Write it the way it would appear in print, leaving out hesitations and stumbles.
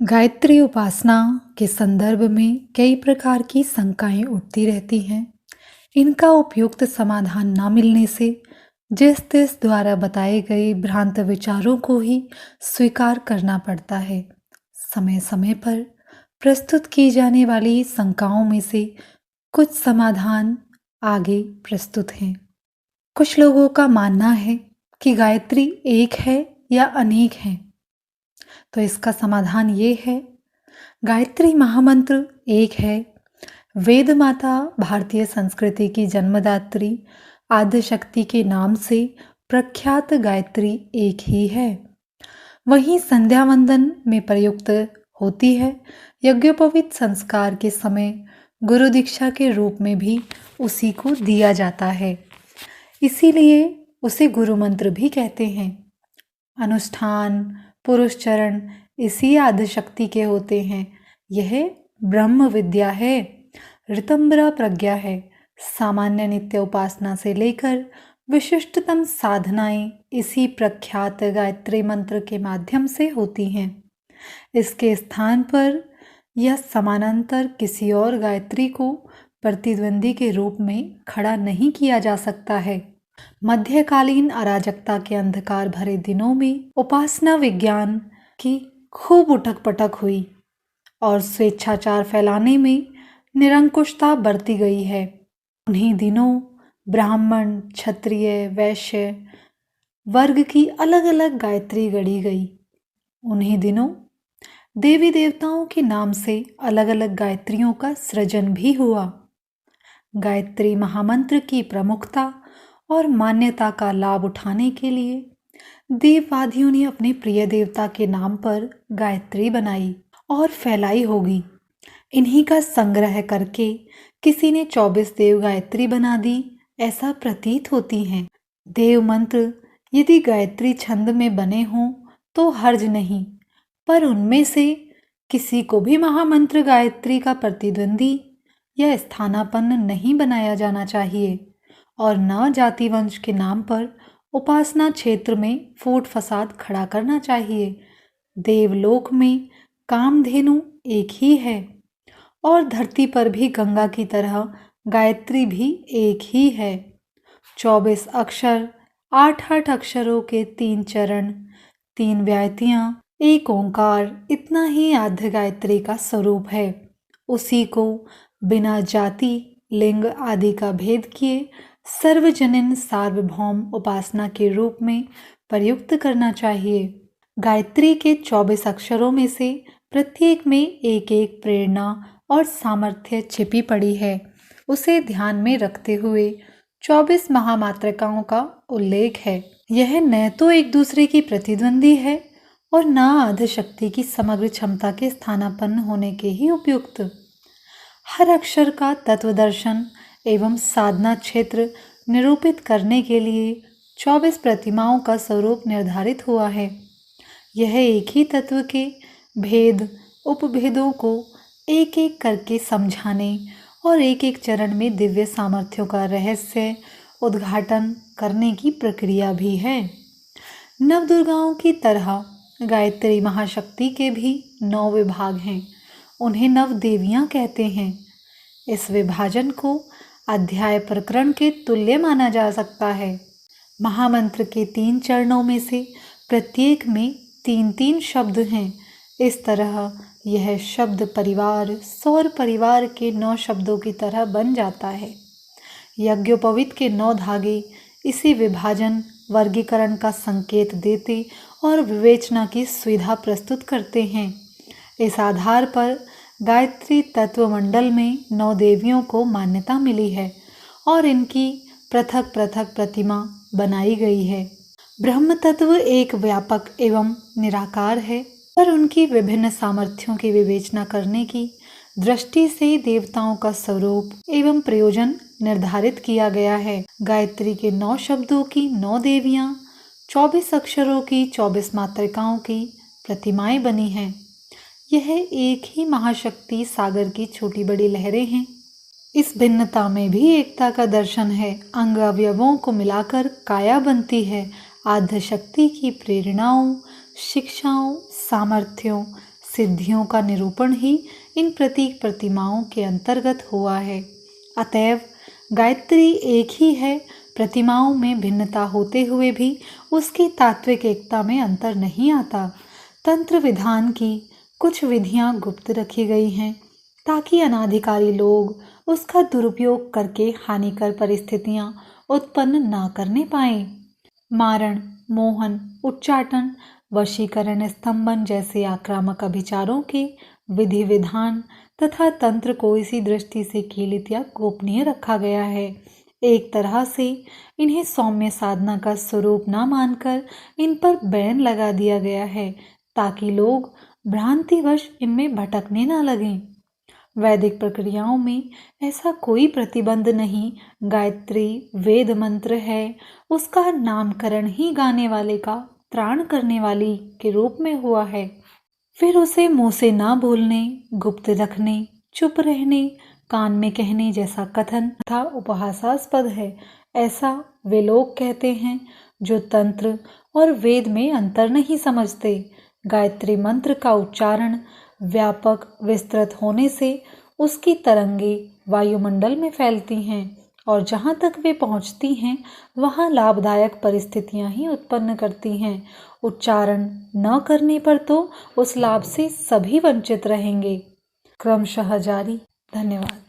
गायत्री उपासना के संदर्भ में कई प्रकार की शंकाएं उठती रहती हैं। इनका उपयुक्त समाधान न मिलने से जिस तिस द्वारा बताए गए भ्रांत विचारों को ही स्वीकार करना पड़ता है। समय समय पर प्रस्तुत की जाने वाली शंकाओं में से कुछ समाधान आगे प्रस्तुत हैं। कुछ लोगों का मानना है कि गायत्री एक है या अनेक है, तो इसका समाधान ये है, गायत्री महामंत्र एक है। वेद माता भारतीय संस्कृति की जन्मदात्री आद्यशक्ति के नाम से प्रख्यात गायत्री एक ही है। वहीं संध्या वंदन में प्रयुक्त होती है। यज्ञोपवीत संस्कार के समय गुरु दीक्षा के रूप में भी उसी को दिया जाता है, इसीलिए उसे गुरु मंत्र भी कहते हैं। अनुष्ठान पुरुष चरण इसी आद्यशक्ति के होते हैं। यह ब्रह्म विद्या है, ऋतंबरा प्रज्ञा है। सामान्य नित्य उपासना से लेकर विशिष्टतम साधनाएं इसी प्रख्यात गायत्री मंत्र के माध्यम से होती हैं। इसके स्थान पर या समानांतर किसी और गायत्री को प्रतिद्वंदी के रूप में खड़ा नहीं किया जा सकता है। मध्यकालीन अराजकता के अंधकार भरे दिनों में उपासना विज्ञान की खूब उठक पटक हुई और स्वेच्छाचार फैलाने में निरंकुशता बरती गई है। उन्हीं दिनों ब्राह्मण, क्षत्रिय, वैश्य वर्ग की अलग अलग गायत्री गढ़ी गई। उन्हीं दिनों देवी देवताओं के नाम से अलग अलग गायत्रियों का सृजन भी हुआ। गायत्री महामंत्र की प्रमुखता और मान्यता का लाभ उठाने के लिए देववादियों ने अपने प्रिय देवता के नाम पर गायत्री बनाई और फैलाई होगी। इन्हीं का संग्रह करके किसी ने 24 देव गायत्री बना दी, ऐसा प्रतीत होती हैं। देव मंत्र यदि गायत्री छंद में बने हों तो हर्ज नहीं, पर उनमें से किसी को भी महामंत्र गायत्री का प्रतिद्वंदी या स्थानापन्न नहीं बनाया जाना चाहिए और न जाति वंश के नाम पर उपासना क्षेत्र में फूट फसाद खड़ा करना चाहिए। देवलोक में कामधेनु एक ही है और धरती पर भी गंगा की तरह गायत्री भी एक ही है। 24 अक्षर, 8-8 अक्षरों के 3 चरण, 3 व्याहतियाँ, एक ओंकार, इतना ही आद्य गायत्री का स्वरूप है। उसी को बिना जाति, लिंग आदि का भेद किए सर्वजनीन सार्वभौम उपासना के रूप में प्रयुक्त करना चाहिए। गायत्री के 24 अक्षरों में से प्रत्येक में एक एक प्रेरणा और सामर्थ्य छिपी पड़ी है। उसे ध्यान में रखते हुए 24 महामात्रकाओं का उल्लेख है। यह न तो एक दूसरे की प्रतिद्वंदी है और न आद्यशक्ति की समग्र क्षमता के स्थानापन्न होने के ही उपयुक्त। हर अक्षर का तत्व दर्शन एवं साधना क्षेत्र निरूपित करने के लिए 24 प्रतिमाओं का स्वरूप निर्धारित हुआ है। यह एक ही तत्व के भेद उपभेदों को एक एक करके समझाने और एक एक चरण में दिव्य सामर्थ्यों का रहस्य उद्घाटन करने की प्रक्रिया भी है। नवदुर्गाओं की तरह गायत्री महाशक्ति के भी 9 विभाग हैं। उन्हें नव देवियाँ कहते हैं। इस विभाजन को अध्याय प्रकरण के तुल्य माना जा सकता है। महामंत्र के 3 चरणों में से प्रत्येक में 3-3 शब्द हैं। इस तरह यह शब्द परिवार सौर परिवार के 9 शब्दों की तरह बन जाता है। यज्ञोपवीत के 9 धागे इसी विभाजन वर्गीकरण का संकेत देते और विवेचना की सुविधा प्रस्तुत करते हैं। इस आधार पर गायत्री तत्वमंडल में 9 देवियों को मान्यता मिली है और इनकी पृथक पृथक प्रतिमा बनाई गई है। ब्रह्म तत्व एक व्यापक एवं निराकार है, पर उनकी विभिन्न सामर्थ्यों की विवेचना करने की दृष्टि से देवताओं का स्वरूप एवं प्रयोजन निर्धारित किया गया है। गायत्री के 9 शब्दों की 9 देवियाँ, 24 अक्षरों की 24 मातृकाओं की प्रतिमाएं बनी हैं। यह एक ही महाशक्ति सागर की छोटी बड़ी लहरें हैं। इस भिन्नता में भी एकता का दर्शन है। अंग अवयवों को मिलाकर काया बनती है। आद्य शक्ति की प्रेरणाओं, शिक्षाओं, सामर्थ्यों, सिद्धियों का निरूपण ही इन प्रतीक प्रतिमाओं के अंतर्गत हुआ है। अतएव गायत्री एक ही है। प्रतिमाओं में भिन्नता होते हुए भी उसकी तात्विक एकता में अंतर नहीं आता। तंत्र विधान की कुछ विधियां गुप्त रखी गई हैं ताकि अनाधिकारी लोग उसका दुरुपयोग करके हानिकर परिस्थितियां उत्पन्न ना करने पाएं। मारण, मोहन, उच्चाटन, वशीकरण, स्तंभन जैसे आक्रामक अभिचारों के विधि विधान तथा तंत्र को इसी दृष्टि से कीलित या गोपनीय रखा गया है। एक तरह से इन्हें सौम्य साधना का स्वरूप न मानकर इन पर बैन लगा दिया गया है ताकि लोग भ्रांतिवश इनमें भटकने न लगें। वैदिक प्रक्रियाओं में ऐसा कोई प्रतिबंध नहीं। गायत्री वेद मंत्र है, उसका नामकरण ही गाने वाले का त्राण करने वाली के रूप में हुआ है। फिर उसे मुंह से ना बोलने, गुप्त रखने, चुप रहने, कान में कहने जैसा कथन तथा उपहासास्पद है, ऐसा वे लोग कहते हैं जो तंत्र और वेद में अंतर नहीं समझते। गायत्री मंत्र का उच्चारण व्यापक विस्तृत होने से उसकी तरंगे वायुमंडल में फैलती हैं और जहाँ तक वे पहुँचती हैं वहाँ लाभदायक परिस्थितियाँ ही उत्पन्न करती हैं। उच्चारण न करने पर तो उस लाभ से सभी वंचित रहेंगे। क्रमशः जारी। धन्यवाद।